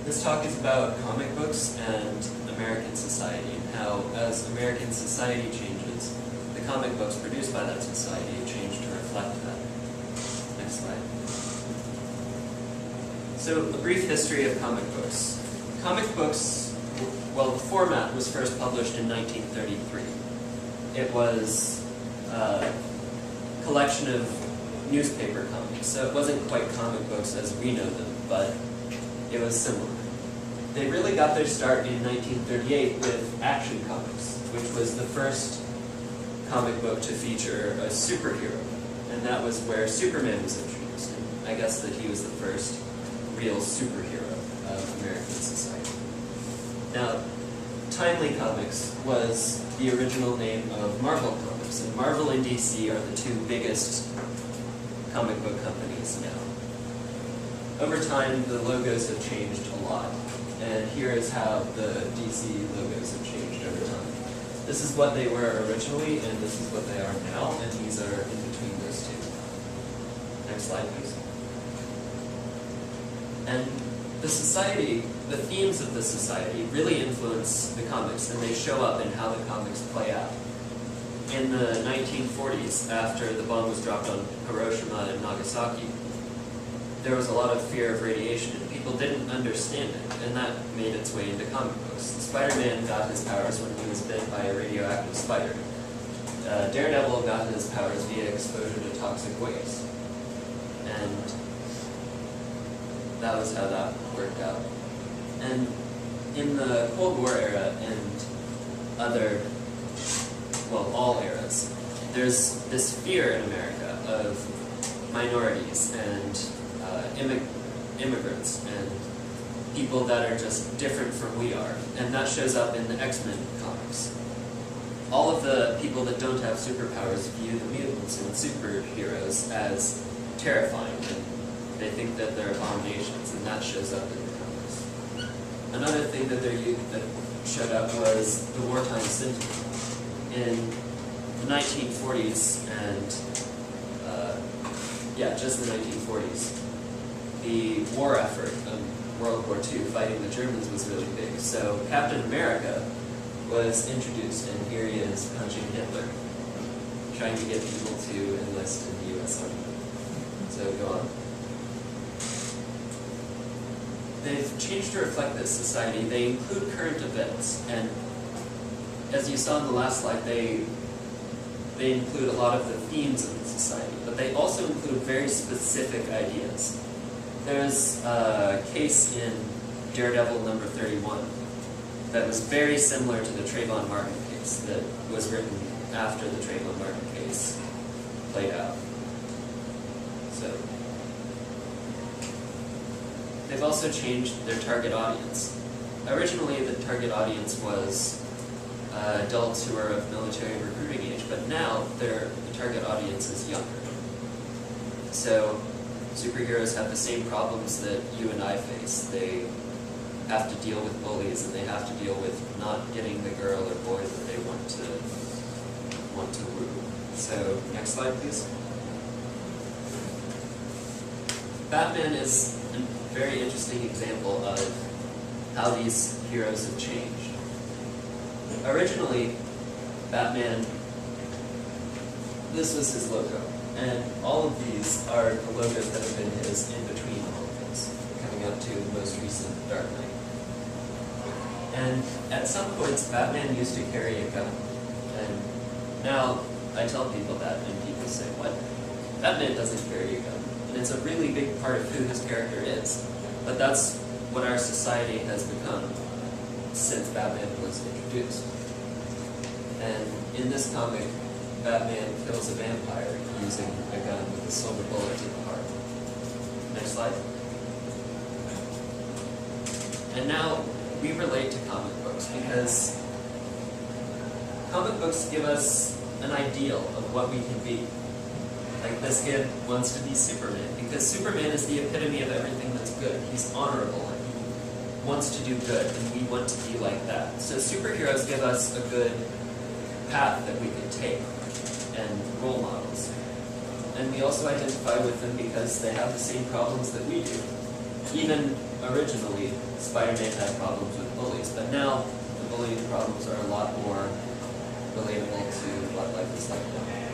This talk is about comic books and American society, and how, as American society changes, the comic books produced by that society change to reflect that. Next slide. So, a brief history of comic books. Comic books, well, the format was first published in 1933. It was a collection of newspaper comics, so it wasn't quite comic books as we know them, but it was similar. They really got their start in 1938 with Action Comics, which was the first comic book to feature a superhero, and that was where Superman was introduced. And I guess that he was the first real superhero of American society. Now, Timely Comics was the original name of Marvel Comics, and Marvel and DC are the two biggest comic book companies now. Over time, the logos have changed a lot, and here is how the DC logos have changed over time. This is what they were originally, and this is what they are now, and these are in between those two. Next slide, please. And the society, the themes of the society really influence the comics, and they show up in how the comics play out. In the 1940s, after the bomb was dropped on Hiroshima and Nagasaki, there was a lot of fear of radiation, and people didn't understand it, and that made its way into comic books. Spider-Man got his powers when he was bit by a radioactive spider. Daredevil got his powers via exposure to toxic waste. And that was how that worked out. And in the Cold War era and other, well, all eras, there's this fear in America of minorities and immigrants and people that are just different from we are. And that shows up in the X-Men comics. All of the people that don't have superpowers view the mutants and superheroes as terrifying, and they think that they're abominations, and that shows up in the comics. Another thing that that showed up was the wartime sentiment. In the 1940s and, just the 1940s, the war effort of World War II, fighting the Germans, was really big. So Captain America was introduced, and here he is punching Hitler, trying to get people to enlist in the U.S. Army. So go on. They've changed to reflect this society. They include current events, and as you saw in the last slide, they include a lot of the themes of the society, but they also include very specific ideas. There's a case in Daredevil number 31 that was very similar to the Trayvon Martin case that was written after the Trayvon Martin case played out. So they've also changed their target audience. Originally, the target audience was adults who are of military recruiting age, but now the target audience is younger. So superheroes have the same problems that you and I face. They have to deal with bullies, and they have to deal with not getting the girl or boy that they want to woo. So next slide, please. Batman is a very interesting example of how these heroes have changed. Originally, Batman, this was his logo, and all of these are the logos that have been his in between all of these, coming up to the most recent Dark Knight. And at some points, Batman used to carry a gun, and now I tell people that, and people say, what? Batman doesn't carry a gun. And it's a really big part of who his character is. But that's what our society has become since Batman was introduced. And in this comic, Batman kills a vampire using a gun with a silver bullet to the heart. Next slide. And now we relate to comic books because comic books give us an ideal of what we can be. Like this kid wants to be Superman because Superman is the epitome of everything that's good. He's honorable and he wants to do good, and we want to be like that. So superheroes give us a good path that we can take and role models. And we also identify with them because they have the same problems that we do. even originally, Spider-Man had problems with bullies, but now the bullying problems are a lot more relatable to what life is like now.